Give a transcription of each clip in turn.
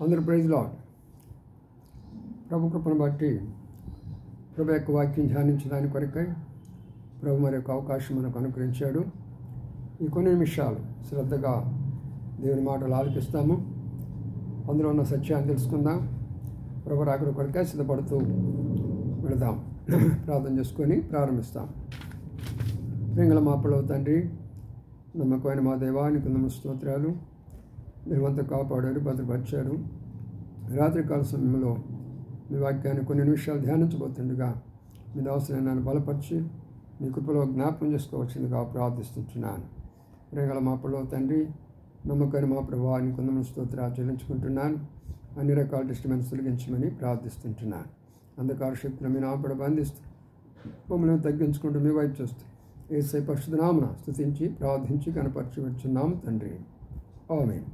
అందరూ praise lord. ప్రభు కృపను బట్టి ప్రభు యొక్క వాక్యం ధ్యానించడానికి కొరకై ప్రభు మరి యొక్క అవకాశం మనకు అనుగ్రహించాడు. ఈ కొన్ని నిమిషాలు శ్రద్ధగా దేవుని మాటలు ఆలపిస్తాము. అందులో ఉన్న సత్యాన్ని తెలుసుకుందాం. ప్రభు రాకడ కొరకై సిద్ధపడుతూ వెళదాం. ప్రార్థన చేసుకొని ప్రారంభిస్తాం. ప్రేంగళ మాపడవు తండ్రి, నమ్మకమైన మా దేవానికి వందనాలు స్తోత్రాలు. మీరంతా కాపాడారు, భద్రపరిచారు. రాత్రికాల సమయంలో మీ వాక్యాన్ని కొన్ని నిమిషాలు ధ్యానించబోతుండగా మీ దాసుని నన్ను బలపరిచి మీ కృపలో జ్ఞాపకం చేసుకోవచ్చుగా ప్రార్థిస్తున్నాను. ప్రేంగళ మాపడవు తండ్రి, నమ్మకమైన మా ప్రభావానికి వందనాలు స్తోత్రాలు చెల్లించుకుంటున్నాను. అన్ని రకాల టెస్టిమెంట్స్ తొలగించమని ప్రార్థిస్తుంటున్నాను. అంధకార శక్తులు మీ నాపడ బంధిస్తూ మమ్మల్ని తగ్గించుకుంటూ మీ వైపు చూస్తూ యేసయ్య పరిశుద్ధ నామమున స్తుతించి ప్రార్థించి కనపరిచి వచ్చున్నాము తండ్రి. ఆమేన్.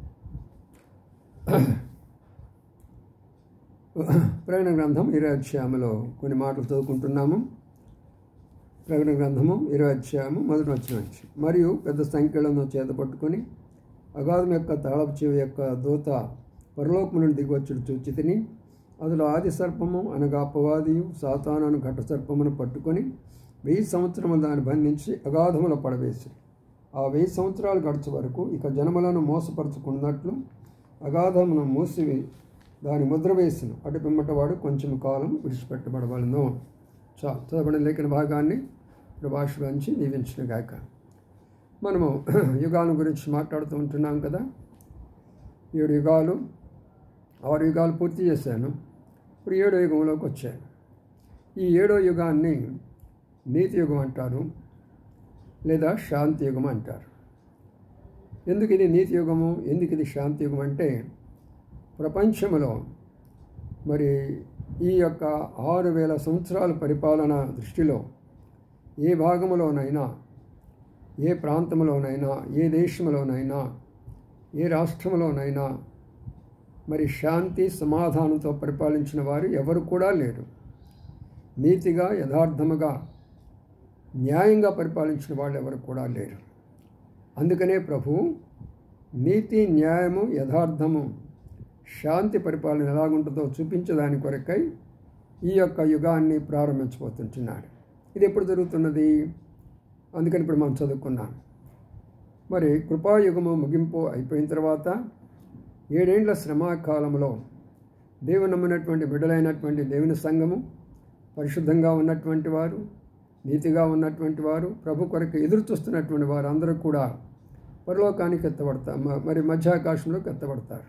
ప్రకటన గ్రంథం 20వ అధ్యాయంలో కొన్ని మాటలు చదువుకుంటున్నాము. ప్రకటన గ్రంథము 20వ అధ్యాయము 1వ వచనం నుంచి. మరియు పెద్ద సంఖ్యలను చేతపట్టుకొని అగాధం యొక్క తాళపు చెవి యొక్క దూత పరలోకము నుండి దిగివచ్చుడు చూచి తిని, అందులో ఆది సర్పము అనగా అపవాదియు సాతానును ఘట సర్పమును పట్టుకొని 1000 సంవత్సరములు దాన్ని బంధించి అగాధములో పడవేసి ఆ 1000 సంవత్సరాలు గడుచు వరకు ఇక జనములను మోసపరుచుకున్నట్లు అగాధమును మూసి దాని ముద్ర వేసిన అటు పిమ్మట వాడు కొంచెం కాలం విడిచిపెట్టబడవలను. చదవబడిన లేఖన భాగాన్ని ప్రభాషలోంచి దీవించిన గాక. మనము యుగాల గురించి మాట్లాడుతూ ఉంటున్నాం కదా. 7 యుగాలు 6 యుగాలు పూర్తి చేశాను. ఇప్పుడు 7వ యుగంలోకి వచ్చాను. ఈ 7వ యుగాన్ని నీతి యుగం అంటారు, లేదా శాంతి యుగం అంటారు. ఎందుకు ఇది నీతి యుగము, ఎందుకు ఇది శాంతి యుగం అంటే, ప్రపంచంలో మరి ఈ యొక్క 6000 సంవత్సరాల పరిపాలన దృష్టిలో ఏ భాగంలోనైనా, ఏ ప్రాంతంలోనైనా, ఏ దేశంలోనైనా, ఏ రాష్ట్రంలోనైనా మరి శాంతి సమాధానంతో పరిపాలించిన వారు ఎవరు కూడా లేరు. నీతిగా, యథార్థముగా, న్యాయంగా పరిపాలించిన వాళ్ళు ఎవరు కూడా లేరు. అందుకనే ప్రభువు నీతి, న్యాయము, యథార్థము, శాంతి పరిపాలన ఎలాగుంటుందో చూపించడానికి కొరకై ఈ యొక్క యుగాన్ని ప్రారంభించబోతుంటున్నాడు. ఇది ఎప్పుడు జరుగుతున్నది? అందుకని ఇప్పుడు మనం చదువుకున్నాం. మరి కృపాయుగము ముగింపు అయిపోయిన తర్వాత 7 ఏండ్ల శ్రమాకాలంలో దేవుని నమ్మినటువంటి బిడ్డలైనటువంటి దేవుని సంఘము, పరిశుద్ధంగా ఉన్నటువంటి వారు, నీతిగా ఉన్నటువంటి వారు, ప్రభు కొరకు ఎదురు చూస్తున్నటువంటి వారు అందరూ కూడా పరలోకానికి ఎత్తబడతారు, మరి మధ్యాకాశంలోకి ఎత్తబడతారు.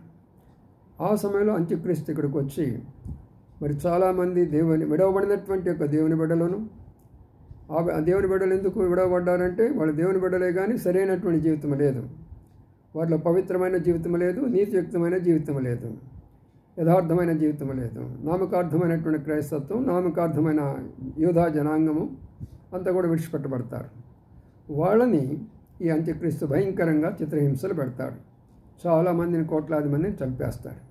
ఆ సమయంలో అంత్యక్రీస్తు ఇక్కడికి వచ్చి మరి చాలామంది విడవబడినటువంటి యొక్క దేవుని బిడ్డలను, ఆ దేవుని బిడ్డలు ఎందుకు విడవబడ్డారంటే వాళ్ళు దేవుని బిడ్డలే కానీ సరైనటువంటి జీవితం లేదు, వారిలో పవిత్రమైన జీవితం లేదు, నీతియుక్తమైన జీవితం లేదు, యథార్థమైన జీవితం లేదు. నామకార్థమైనటువంటి క్రైస్తత్వం, నామకార్థమైన యూదా జనాంగము అంతా కూడా విడిచిపెట్టబడతారు. వాళ్ళని ఈ అంత్యక్రీస్తు భయంకరంగా చిత్రహింసలు పెడతాడు. చాలామందిని, కోట్లాది మందిని చంపేస్తాడు.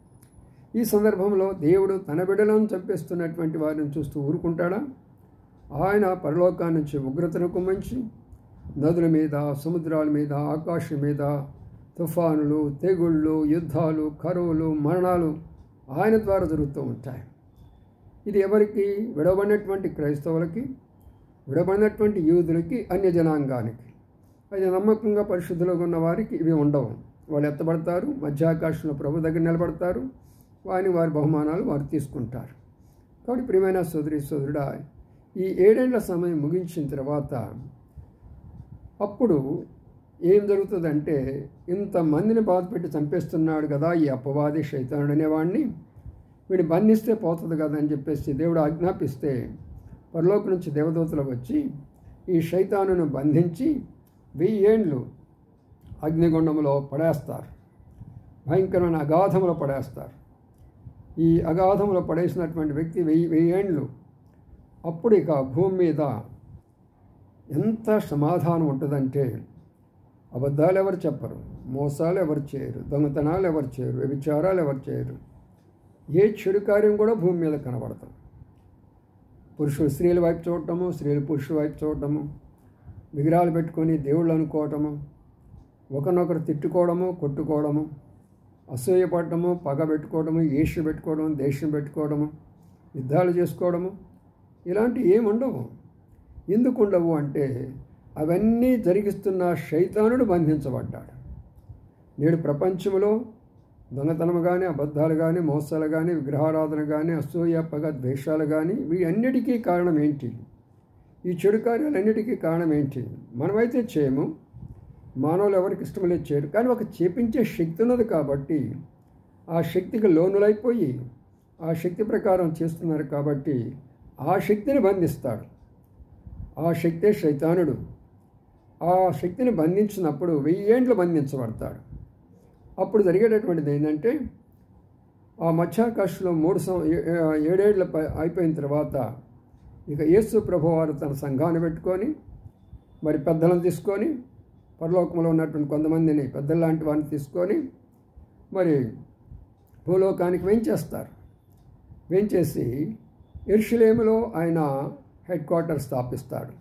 ఈ సందర్భంలో దేవుడు తన బిడ్డలను చంపేస్తున్నటువంటి వారిని చూస్తూ ఊరుకుంటాడా? ఆయన పరలోకాన్ని నుంచి ఉగ్రతను కుమ్మించి నదుల మీద, సముద్రాల మీద, ఆకాశం మీద తుఫానులు, తెగుళ్ళు, యుద్ధాలు, కరువులు, మరణాలు ఆయన ద్వారా జరుగుతూ ఉంటాయి. ఇది ఎవరికి? విడవబడినటువంటి క్రైస్తవులకి, విడవబడినటువంటి యూదులకి, అన్య జనాంగానికి. అది నమ్మకంగా పరిశుద్ధులుగా ఉన్న వారికి ఇవి ఉండవు. వాళ్ళు ఎత్తబడతారు, మధ్యాకాశంలో ప్రభు దగ్గర నిలబడతారు, వారి బహుమానాలు వారు తీసుకుంటారు. కాబట్టి ప్రియమైన సోదరుడా, ఈ 7 ఏండ్ల సమయం ముగించిన తర్వాత అప్పుడు ఏం జరుగుతుందంటే, ఇంతమందిని బాధపెట్టి చంపేస్తున్నాడు కదా ఈ అపవాది శైతానుడు అనేవాడిని, వీడిని బంధిస్తే పోతుంది కదా అని చెప్పేసి దేవుడు ఆజ్ఞాపిస్తే పరలోకం నుంచి దేవదూతలు వచ్చి ఈ శైతానును బంధించి 1000 ఏండ్లు అగ్నిగుండంలో పడేస్తారు, భయంకరమైన అగాధంలో పడేస్తారు. ఈ అగాధంలో పడేసినటువంటి వ్యక్తి 1000 ఏండ్లు అప్పుడు ఇక భూమి మీద ఎంత సమాధానం ఉంటుందంటే, అబద్ధాలు ఎవరు చెప్పరు, మోసాలు ఎవరు చేయరు, దొంగతనాలు ఎవరు చేయరు, వ్యభిచారాలు ఎవరు చేయరు, ఏ చెడు కార్యం కూడా భూమి మీద కనబడతాం. పురుషులు స్త్రీల వైపు చూడటము, స్త్రీలు పురుషుల వైపు చూడటము, విగ్రహాలు పెట్టుకొని దేవుళ్ళు అనుకోవటము, ఒకరినొకరు తిట్టుకోవడము, కొట్టుకోవడము, అసూయపడటము, పగ పెట్టుకోవడము, ఈర్ష్య పెట్టుకోవడం, దేశం పెట్టుకోవడము, యుద్ధాలు చేసుకోవడము, ఇలాంటివి ఏమి ఉండవు. ఎందుకు ఉండవు అంటే అవన్నీ జరిగిస్తున్న శైతానుడు బంధించబడ్డాడు. నేడు ప్రపంచంలో దొంగతనం కానీ, అబద్ధాలు కానీ, మోసాలు కానీ, విగ్రహారాధన కానీ, అసూయ, పగ, ద్వేషాలు కానీ, వీటన్నిటికీ కారణం ఏంటి? ఈ చెడు కార్యాలన్నిటికీ కారణం ఏంటి? మనమైతే చేయము, మానవులు ఎవరికి ఇష్టం లేదు చేయరు, కానీ ఒక చేపించే శక్తి ఉన్నది కాబట్టి ఆ శక్తికి లోనులైపోయి ఆ శక్తి ప్రకారం చేస్తున్నారు కాబట్టి ఆ శక్తిని బంధిస్తాడు. ఆ శక్తే శైతానుడు. ఆ శక్తిని బంధించినప్పుడు 1000 ఏండ్లు బంధించబడతాడు. అప్పుడు జరిగేటటువంటిది ఏంటంటే ఆ మధ్యాకాశంలో 7 ఏళ్ళు అయిపోయిన తర్వాత ఇక యేసు ప్రభువారు తన సంఘాన్ని పెట్టుకొని మరి పెద్దలను తీసుకొని పరలోకంలో ఉన్నటువంటి కొంతమందిని పెద్దలాంటి వారిని తీసుకొని మరి భూలోకానికి వేంచేస్తారు. వేంచేసి యెరూషలేములో ఆయన హెడ్ క్వార్టర్ స్థాపిస్తాడు.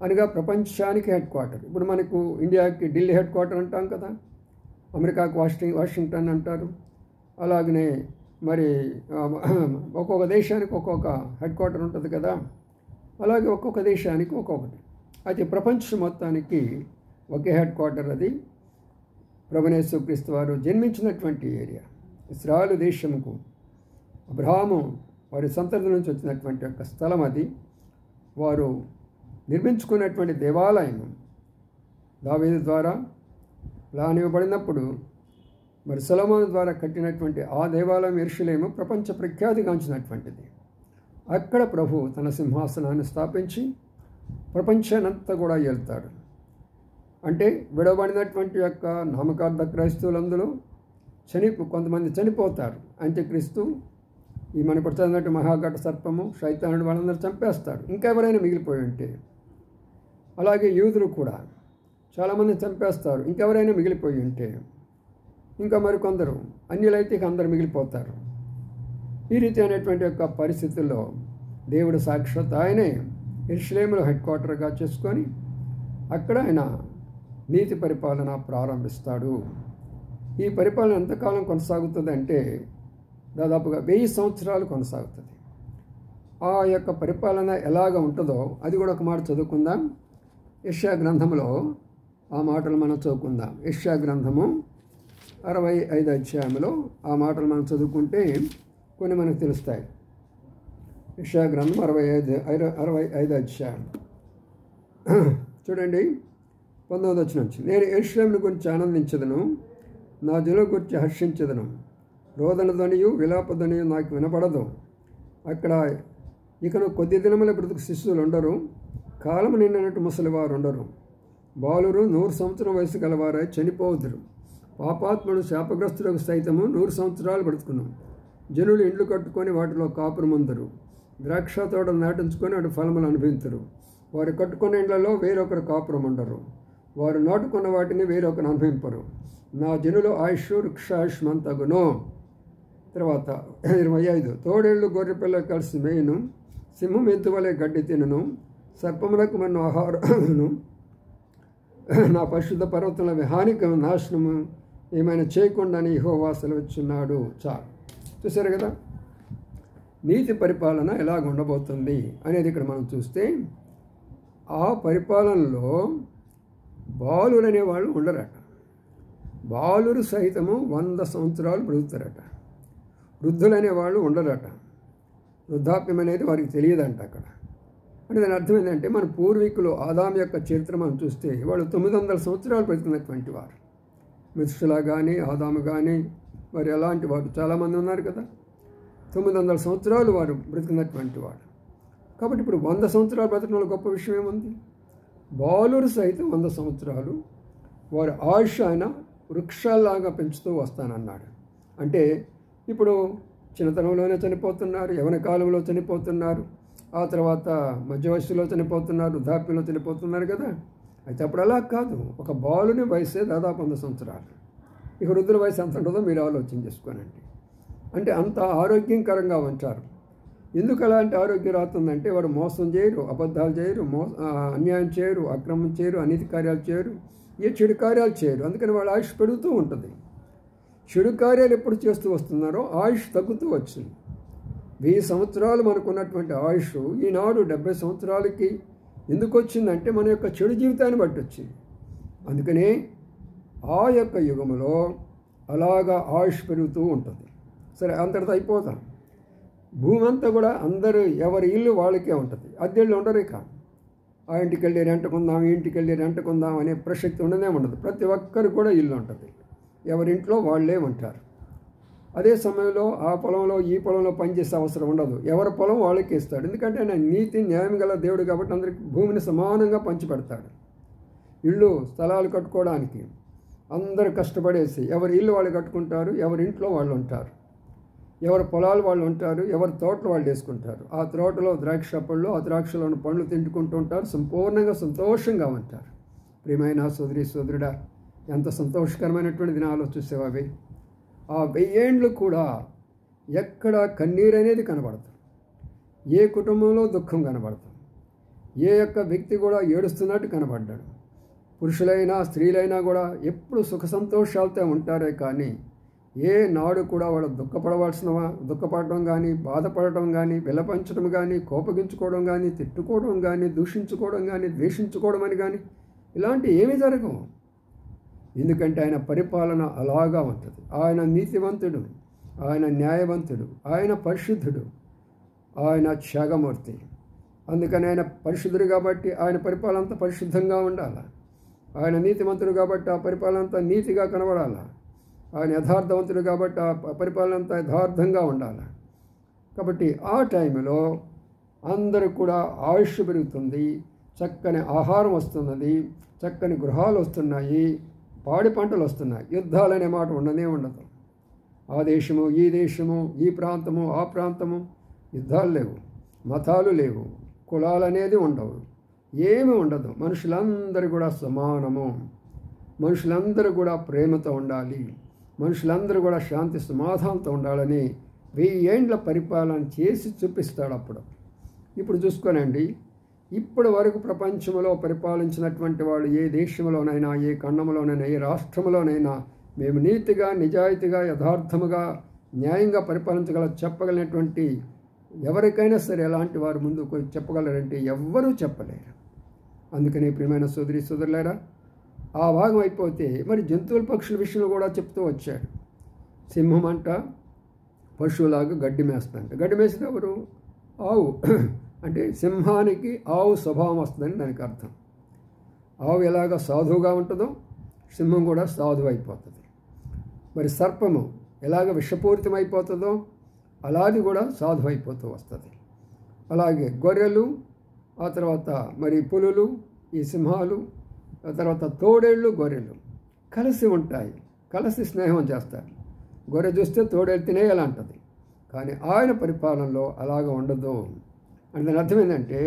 అనగా ప్రపంచానికి హెడ్ క్వార్టర్. ఇప్పుడు మనకు ఇండియాకి ఢిల్లీ హెడ్ క్వార్టర్ అంటాం కదా, అమెరికాకు వాషింగ్టన్ అంటారు. అలాగనే మరి ఒక్కొక్క దేశానికి ఒక్కొక్క హెడ్ క్వార్టర్ ఉంటుంది కదా, అలాగే ఒక్కొక్క దేశానికి ఒక్కొక్కటి. అయితే ప్రపంచం మొత్తానికి ఒకే హెడ్ క్వార్టర్. అది ప్రభువైన యేసుక్రీస్తు వారు జన్మించినటువంటి ఏరియా. ఇశ్రాయేలు దేశముకు అబ్రహాము వారి సంతతి నుంచి వచ్చినటువంటి ఒక స్థలం. అది వారు నిర్మించుకున్నటువంటి దేవాలయం దావీదు ద్వారా ప్లాన్ ఇవ్వబడినప్పుడు మరి సొలొమోను ద్వారా కట్టినటువంటి ఆ దేవాలయం యెరూషలేము ప్రపంచ ప్రఖ్యాతిగాంచినటువంటిది. అక్కడ ప్రభు తన సింహాసనాన్ని స్థాపించి ప్రపంచానంతా కూడా ఏళ్తాడు. అంటే విడవబడినటువంటి యొక్క నామకార్థ క్రైస్తవులందులో కొంతమంది చనిపోతారు. అంత్యక్రీస్తు ఈ మనకు చదివినట్టు మహాఘట సర్పము, శైతానుడు వాళ్ళందరూ చంపేస్తాడు. ఇంకా ఎవరైనా మిగిలిపోయి ఉంటే, అలాగే యూదులు కూడా చాలామంది చంపేస్తారు. ఇంకెవరైనా మిగిలిపోయి ఉంటే, ఇంకా మరికొందరు అన్యులైతే అందరూ మిగిలిపోతారు. ఈ రీతి అనేటువంటి యొక్క పరిస్థితుల్లో దేవుడు సాక్షాత్ ఆయనే యెరూషలేములో హెడ్ క్వార్టర్గా చేసుకొని అక్కడ ఆయన నీతి పరిపాలన ప్రారంభిస్తాడు. ఈ పరిపాలన ఎంతకాలం కొనసాగుతుంది అంటే దాదాపుగా 1000 సంవత్సరాలు కొనసాగుతుంది. ఆ యొక్క పరిపాలన ఎలాగ ఉంటుందో అది కూడా ఒక మాట చదువుకుందాం. యెషయా గ్రంథంలో ఆ మాటలు మనం చదువుకుందాం. యెషయా గ్రంథము 65 అధ్యాయంలో ఆ మాటలు మనం చదువుకుంటే కొన్ని మనకు తెలుస్తాయి. యెషయా గ్రంథం 65 అధ్యాయం చూడండి, 19వ వచనం నుంచి. నేను యెరూషలేమును గురించి ఆనందించదను, నా జనుల గురించి హర్షించదను. రోదన ధ్వనియు విలాప ధ్వనియు నాకు వినపడదు. అక్కడ ఇకను కొద్ది దినముల బ్రతుకు శిశువులు ఉండరు, కాలము నిండినట్టు ముసలివారు ఉండరు. బాలురు 100 సంవత్సరం వయసు గలవారై చనిపోవుదురు. పాపాత్ముడు శాపగ్రస్తులకు సైతము 100 సంవత్సరాలు బ్రతుకును. జనులు ఇండ్లు కట్టుకొని వాటిలో కాపురముందరు. ద్రాక్ష తోటలు నాటించుకొని వాటి ఫలములు అనుభవించరు. వారు కట్టుకున్న ఇండ్లలో వేరొకరు కాపురం ఉండరు. వారు నాటుకున్న వాటిని వేరొకరు అనుభవింపరు. నా జనులు ఆయుష్ వృక్షాయుష్మంతగును. తర్వాత 25. తోడేళ్ళు గొర్రెపిల్ల కలిసి మేయును, సింహం ఎద్దు వలె గడ్డి తినను, సర్పములకు మన ఆహారమును, నా పరిశుద్ధ పర్వతంలో హానిక నాశనము ఏమైనా చేయకుండాని యెహోవా సెలవిచ్చున్నాడు. చాలు, చూసారు కదా నీతి పరిపాలన ఎలాగ ఉండబోతుంది అనేది ఇక్కడ మనం చూస్తే, ఆ పరిపాలనలో బాలురు అనేవాళ్ళు ఉండరట. బాలురు సైతము 100 సంవత్సరాలు బ్రతుకుతారట. వృద్ధులు అనేవాళ్ళు ఉండరట. వృద్ధాప్యం అనేది వారికి తెలియదంట అక్కడ. అంటే దాని అర్థం ఏంటంటే, మన పూర్వీకులు ఆదాము యొక్క చరిత్ర మనం చూస్తే వాళ్ళు 900 సంవత్సరాలు బ్రతికినటువంటి వారు. మెతుషులా కానీ ఆదాము కానీ మరి అలాంటి వారు చాలామంది ఉన్నారు కదా. 900 సంవత్సరాలు వారు బ్రతికినటువంటి వాడు. కాబట్టి ఇప్పుడు 100 సంవత్సరాలు బ్రతకడంలో గొప్ప విషయం ఏముంది? బాలురు సైతం 100 సంవత్సరాలు వారి ఆయుష్ ఆయన వృక్షాల్లాగా పెంచుతూ వస్తానన్నాడు. అంటే ఇప్పుడు చిన్నతనంలోనే చనిపోతున్నారు, యవ్వన కాలంలో చనిపోతున్నారు, ఆ తర్వాత మధ్య వయస్సులో చనిపోతున్నారు, వృద్ధాప్యంలో చనిపోతున్నారు కదా. అయితే అప్పుడు అలా కాదు, ఒక బాలుని వయసే దాదాపు 100 సంవత్సరాలు. ఇక వృద్ధుల వయసు ఎంత ఉంటుందో మీరు ఆలోచన చేసుకోనండి. అంటే అంత ఆరోగ్యకరంగా ఉంచారు. ఎందుకు అలాంటి ఆరోగ్యం రాతుందంటే వారు మోసం చేయరు, అబద్ధాలు చేయరు, అన్యాయం చేయరు, అక్రమం చేయరు, అనీతి కార్యాలు చేయరు, ఏ చెడు కార్యాలు చేయరు. అందుకని వాళ్ళ ఆయుష్ పెరుగుతూ ఉంటుంది. చెడు కార్యాలు ఎప్పుడు చేస్తూ వస్తున్నారో ఆయుష్ తగ్గుతూ వచ్చింది. 1000 సంవత్సరాలు మనకున్నటువంటి ఆయుష్ ఈనాడు 70 సంవత్సరాలకి ఎందుకు వచ్చిందంటే మన యొక్క చెడు జీవితాన్ని బట్టి వచ్చింది. అందుకనే ఆ యొక్క యుగంలో అలాగా ఆయుష్ పెరుగుతూ ఉంటుంది. సరే, అంతటితో అయిపోతాం. భూమి అంతా కూడా అందరూ ఎవరి ఇల్లు వాళ్ళకే ఉంటుంది. అద్దెళ్ళు ఉండరు. ఇక ఆ ఇంటికి వెళ్ళి రెంటకుందాం, ఈ ఇంటికి వెళ్ళి రెంటకుందాం అనే ప్రసక్తి ఉండనే ఉండదు. ప్రతి ఒక్కరికి కూడా ఇల్లు ఉంటుంది. ఎవరింట్లో వాళ్ళే ఉంటారు. అదే సమయంలో ఆ పొలంలో ఈ పొలంలో పనిచేసే అవసరం ఉండదు. ఎవరి పొలం వాళ్ళకే ఇస్తాడు. ఎందుకంటే ఆయన నీతి న్యాయం గల దేవుడు కాబట్టి అందరికి భూమిని సమానంగా పంచిపెడతాడు. ఇళ్ళు స్థలాలు కట్టుకోవడానికి అందరూ కష్టపడేసి ఎవరి ఇల్లు వాళ్ళు కట్టుకుంటారు, ఎవరింట్లో వాళ్ళు ఉంటారు, ఎవరి పొలాలు వాళ్ళు ఉంటారు, ఎవరి తోటలు వాళ్ళు వేసుకుంటారు. ఆ తోటలో ద్రాక్ష పళ్ళు, ఆ ద్రాక్షలోని పండ్లు తింటుకుంటూ ఉంటారు. సంపూర్ణంగా సంతోషంగా ఉంటారు. ప్రియమైన సోదరి సోదరుడా, ఎంత సంతోషకరమైనటువంటి దినాలు చూసేవా అవి. ఆ 1000 ఏండ్లు కూడా ఎక్కడ కన్నీరు అనేది కనబడదు. ఏ కుటుంబంలో దుఃఖం కనబడదు. ఏ యొక్క వ్యక్తి కూడా ఏడుస్తున్నట్టు కనబడ్డాడు. పురుషులైనా స్త్రీలైనా కూడా ఎప్పుడు సుఖ సంతోషాలతో ఉంటారే కానీ ఏ నాడు కూడా వాళ్ళు దుఃఖపడటం కానీ, బాధపడటం కానీ, విలపించడం కానీ, కోపగించుకోవడం కానీ, తిట్టుకోవడం కానీ, దూషించుకోవడం కానీ, ద్వేషించుకోవడం అని కానీ ఇలాంటి ఏమీ జరగవు. ఎందుకంటే ఆయన పరిపాలన అలాగా ఉంటుంది. ఆయన నీతివంతుడు, ఆయన న్యాయవంతుడు, ఆయన పరిశుద్ధుడు, ఆయన త్యాగమూర్తి. అందుకని ఆయన పరిశుద్ధుడు కాబట్టి ఆయన పరిపాలన అంతా పరిశుద్ధంగా ఉండాలి. ఆయన నీతివంతుడు కాబట్టి ఆ పరిపాలన అంతా నీతిగా కనబడాలి. ఆయన యథార్థవంతుడు కాబట్టి ఆ పరిపాలన అంతా యథార్థంగా ఉండాలి. కాబట్టి ఆ టైంలో అందరూ కూడా ఆయుష్ పెరుగుతుంది, చక్కని ఆహారం వస్తున్నది, చక్కని గృహాలు వస్తున్నాయి, పాడి పంటలు వస్తున్నాయి. యుద్ధాలనే మాట ఉండనే ఉండదు. ఆ దేశము, ఈ దేశము, ఈ ప్రాంతము, ఆ ప్రాంతము, యుద్ధాలు లేవు, మతాలు లేవు, కులాలు అనేది ఉండవు, ఏమీ ఉండదు. మనుషులందరూ కూడా సమానము. మనుషులందరూ కూడా ప్రేమతో ఉండాలి. మనుషులందరూ కూడా శాంతి సమాధానంతో ఉండాలని 1000 ఏండ్ల పరిపాలన చేసి చూపిస్తాడు. ఇప్పుడు చూసుకోనండి, ఇప్పటి వరకు ప్రపంచంలో పరిపాలించినటువంటి వాళ్ళు ఏ దేశంలోనైనా, ఏ ఖండంలోనైనా, ఏ రాష్ట్రంలోనైనా మేము నీతిగా, నిజాయితీగా, యథార్థముగా, న్యాయంగా చెప్పగలిగినటువంటి ఎవరికైనా సరే ఎలాంటి వారు ముందుకు చెప్పగలరంటే ఎవ్వరూ చెప్పలేరు. అందుకని ప్రియమైన సోదరి సోదరులారా, ఆ భాగం అయిపోతే మరి జంతువుల పక్షుల విషయంలో కూడా చెప్తూ వచ్చాడు. సింహం అంట పశువులాగా గడ్డి మేస్తుందంట. గడ్డి మేసేది ఎవరు? ఆవు. అంటే సింహానికి ఆవు స్వభావం వస్తుందని దానికి అర్థం. ఆవు ఎలాగ సాధువుగా ఉంటుందో సింహం కూడా సాధువు అయిపోతుంది. మరి సర్పము ఎలాగ విషపూరితం అయిపోతుందో అలాది కూడా సాధువు అయిపోతూ వస్తుంది. అలాగే గొర్రెలు, ఆ తర్వాత మరి పులులు, ఈ సింహాలు, ఆ తర్వాత తోడేళ్ళు, గొర్రెలు కలిసి ఉంటాయి, కలిసి స్నేహం చేస్తారు. గొర్రె చూస్తే తోడేళ్ళు తినేయాలంటది. కానీ ఆయన పరిపాలనలో అలాగ ఉండదు. అంటే దాని అర్థం ఏంటంటే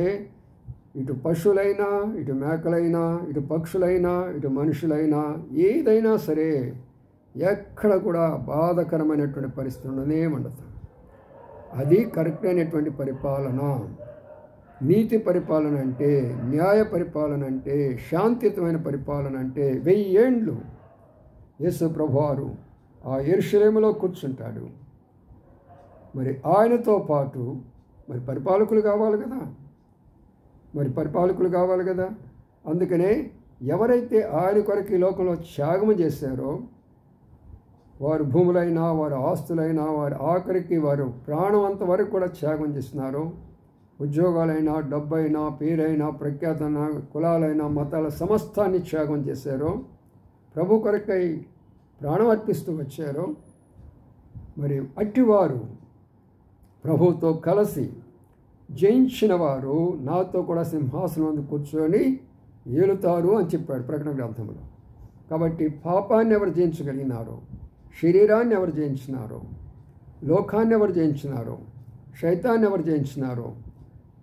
ఇటు పశువులైనా, ఇటు మేకలైనా, ఇటు పక్షులైనా, ఇటు మనుషులైనా ఏదైనా సరే ఎక్కడ కూడా బాధకరమైనటువంటి పరిస్థితి ఉండనే ఉండదు. అది కరెక్ట్ అయినటువంటి పరిపాలన. నీతి పరిపాలన అంటే, న్యాయ పరిపాలన అంటే, శాంతియుతమైన పరిపాలన అంటే 1000 ఏండ్లు యేసు ప్రభువారు ఆ యెరూషలేములో కూర్చుంటాడు. మరి ఆయనతో పాటు మరి పరిపాలకులు కావాలి కదా. అందుకనే ఎవరైతే ఆయన కొరకు ఈ లోకంలో త్యాగం చేశారో వారు భూములైనా, వారి ఆస్తులైనా, వారి ఆఖరికి వారు ప్రాణం అంతవరకు కూడా త్యాగం చేస్తున్నారో, ఉద్యోగాలైనా, డబ్బైనా, పేరైనా, ప్రఖ్యాతైనా, కులాలైనా, మతాల సమస్తాన్ని త్యాగం చేశారో, ప్రభు కొరకై ప్రాణం అర్పిస్తూ వచ్చారో, మరి అట్టివారు ప్రభుతో కలిసి జయించిన వారు నాతో కూడా సింహాసనం కూర్చొని ఏలుతారు అని చెప్పాడు ప్రకటన గ్రంథంలో. కాబట్టి పాపాన్ని ఎవరు జయించగలిగినారో, శరీరాన్ని ఎవరు జయించినారో, లోకాన్ని ఎవరు జయించినారో, శైతాన్ని ఎవరు జయించినారో,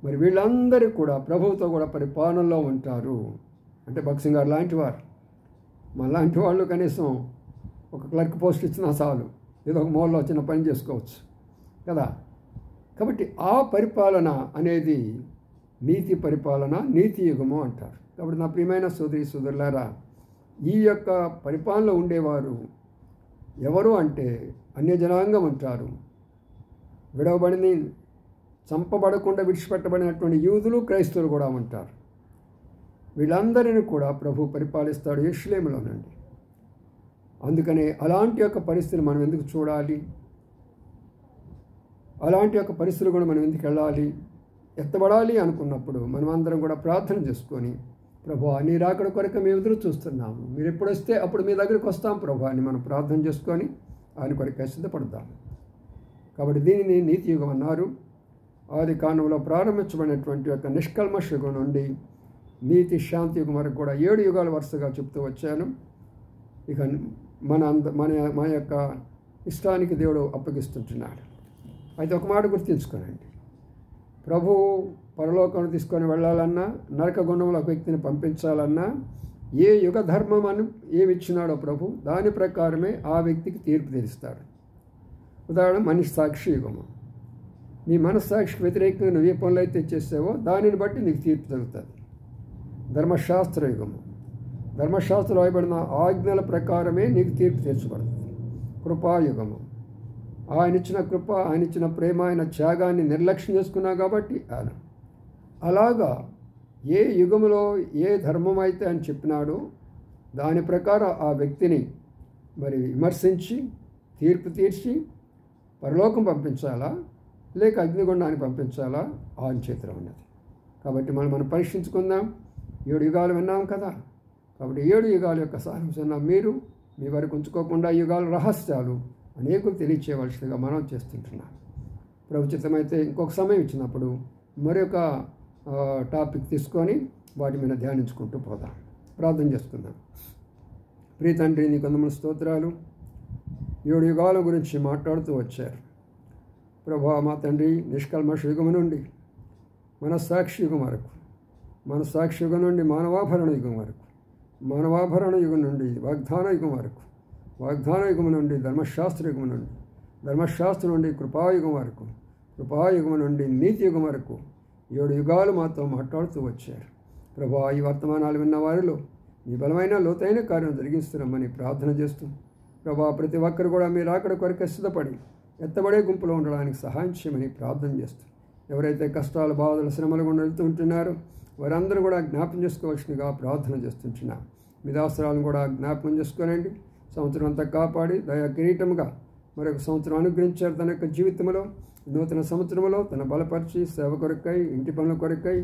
మరి వీళ్ళందరూ కూడా ప్రభువుతో కూడా పరిపాలనలో ఉంటారు. అంటే భక్సింగ్ గారు లాంటి వారు, మనలాంటి వాళ్ళు కనీసం ఒక క్లర్క్ పోస్ట్ ఇచ్చినా చాలు, ఏదో ఒక మూలలో చిన్న పని చేసుకోవచ్చు కదా. కాబట్టి ఆ పరిపాలన అనేది నీతి పరిపాలన, నీతి యుగము అంటారు. కాబట్టి నా ప్రియమైన సోదరి సోదరులారా, ఈ యొక్క పరిపాలనలో ఉండేవారు ఎవరు అంటే అన్యజనాంగం అంటారు. విడవబడిని చంపబడకుండా విడిచిపెట్టబడినటువంటి యూదులు, క్రైస్తవులు కూడా ఉంటారు. వీళ్ళందరినీ కూడా ప్రభు పరిపాలిస్తాడు యెరూషలేములోనండి. అందుకనే అలాంటి యొక్క పరిస్థితిని మనం ఎందుకు చూడాలి? అలాంటి యొక్క పరిస్థితులు కూడా మనం ఎందుకు వెళ్ళాలి? ఎత్తబడాలి అనుకున్నప్పుడు మనం అందరం కూడా ప్రార్థన చేసుకొని, ప్రభువా నీ రాకడ కొరకు మేము ఎదురు చూస్తున్నాము, మీరు ఎప్పుడు వస్తే అప్పుడు మీ దగ్గరికి వస్తాం ప్రభువా అని మనం ప్రార్థన చేసుకొని ఆయన కొరకు సిద్ధపడతాం. కాబట్టి దీనిని నీతి యుగం అన్నారు. ఆది కాండంలో ప్రారంభించబడినటువంటి యొక్క నిష్కల్మష యుగం నుండి నీతి శాంతి యుగం వరకు కూడా 7 యుగాల వరుసగా చెప్తూ వచ్చాను. ఇక మన యొక్క ఇష్టానికి దేవుడు అప్పగిస్తుంటున్నాడు. అయితే ఒక మాట గుర్తుంచుకోనండి, ప్రభు పరలోకాన్ని తీసుకొని వెళ్ళాలన్నా, నరక గుండంలో ఒక వ్యక్తిని పంపించాలన్నా, ఏ యుగ ధర్మం అని ఏమి ఇచ్చినాడో ప్రభు దాని ప్రకారమే ఆ వ్యక్తికి తీర్పు తీరుస్తాడు. ఉదాహరణ మనస్సాక్షి యుగము. నీ మనస్సాక్షికి వ్యతిరేకంగా నువ్వు ఏ పనులు అయితే చేసావో దానిని బట్టి నీకు తీర్పు జరుగుతుంది. ధర్మశాస్త్ర యుగము. ధర్మశాస్త్రం రాయబడిన ఆజ్ఞల ప్రకారమే నీకు తీర్పు తీర్చబడుతుంది. కృపాయుగము. ఆయన ఇచ్చిన కృప, ఆయన ఇచ్చిన ప్రేమ, ఆయన త్యాగాన్ని నిర్లక్ష్యం చేసుకున్నావు కాబట్టి ఆయన అలాగా ఏ యుగములో ఏ ధర్మం అయితే అని చెప్పినాడో దాని ప్రకారం ఆ వ్యక్తిని మరి విమర్శించి తీర్పు తీర్చి పరలోకం పంపించాలా లేక అగ్నిగుండాన్ని పంపించాలా ఆయన చేతిలో ఉన్నది. కాబట్టి మనం పరీక్షించుకుందాం. 7 యుగాలు విన్నాం కదా. కాబట్టి 7 యుగాల యొక్క సారాంశం మీరు మీ వరకు ఉంచుకోకుండా యుగాల రహస్యాలు అనేకులు తెలియచేయవలసిందిగా మనం చేస్తుంటున్నాం. ప్రభుత్వమైతే ఇంకొక సమయం ఇచ్చినప్పుడు మరొక టాపిక్ తీసుకొని వాటి మీద ధ్యానించుకుంటూ పోదాం. ప్రార్థన చేసుకుందాం. ప్రియ తండ్రి, నీ కొందరు స్తోత్రాలు. 7 యుగాల గురించి మాట్లాడుతూ వచ్చారు ప్రభా. మా తండ్రి, నిష్కల్మష యుగం నుండి మనస్సాక్షి యుగం వరకు, మనస్సాక్షి యుగం నుండి మానవాభరణ యుగం వరకు, మానవాభరణ యుగం నుండి వాగ్దాన యుగం వరకు, వాగ్దాన యుగం నుండి ధర్మశాస్త్ర యుగం నుండి, ధర్మశాస్త్రం నుండి కృపాయుగం వరకు, కృపాయుగం నుండి నీతి యుగం వరకు 7 యుగాలు మాతో మాట్లాడుతూ వచ్చారు ప్రభా. ఈ వర్తమానాలు విన్న వారిలో మీ బలమైన లోతైన కార్యం జరిగిస్తున్నామని ప్రార్థన చేస్తూ ప్రభా, ప్రతి ఒక్కరు కూడా మీరు అక్కడ కొరకు సిద్ధపడి ఎత్తబడే గుంపులో ఉండడానికి సహాయం చేయమని ప్రార్థన చేస్తూ, ఎవరైతే కష్టాలు, బాధలు, శ్రమలు గుండా వెళ్తూ ఉంటున్నారో వారందరూ కూడా జ్ఞాపకం చేసుకోవాల్సిందిగా ప్రార్థన చేస్తుంటున్నాం. మీ దాసరాలను కూడా జ్ఞాపకం చేసుకోనండి. సంవత్సరం అంతా కాపాడి దయా కిరీటముగా మరొక సంవత్సరం అనుగ్రహించారు. తన యొక్క జీవితంలో నూతన సంవత్సరంలో తన బలపరిచి సేవ కొరకై, ఇంటి పనుల కొరకై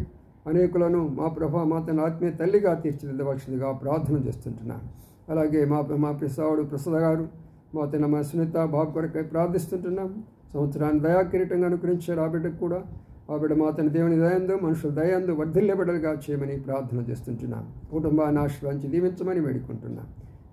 అనేకులను మా ప్రభా, మా తన ఆత్మీయ తల్లిగా తీర్చిదిద్దవలసిందిగా ప్రార్థన చేస్తుంటున్నాను. అలాగే మా పిసావుడు ప్రసాద్ గారు, మా తన మా సునీత బాబు కొరకై ప్రార్థిస్తుంటున్నాం. సంవత్సరాన్ని దయా కిరీటంగా అనుగ్రహించారు. ఆ బిడ్డకు కూడా ఆ బిడ్డ మా తన దేవుని దయందు, మనుషుల దయందు వర్ధిల్లబడలుగా చేయమని ప్రార్థన చేస్తుంటున్నాం. కుటుంబాన్ని ఆశీర్వదించి దీవించమని వేడుకుంటున్నాం.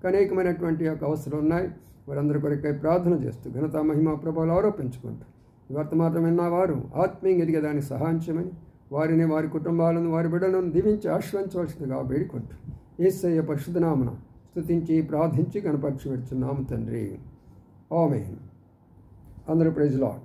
అనేకమైనటువంటి యొక్క అవసరాలు ఉన్నాయి. వారందరి కొరకై ప్రార్థన చేస్తూ ఘనత, మహిమ, ప్రభావాలు ఆరోపించుకుంటూ ఈ వర్తమానం విన్నవారు ఆత్మీయంగా ఎదిగేదానికి సహాయం చేయమని, వారిని, వారి కుటుంబాలను, వారి బిడ్డలను దీవించి ఆశ్రయించవలసిందిగా వేడుకుంటూ యేసయ్య పరిశుద్ధ నామమున స్తుతించి ప్రార్థించి కనపరిచి పెడుచున్నాము తండ్రి. ఆమేన్. అందరూ ప్రైజ్ లార్డ్.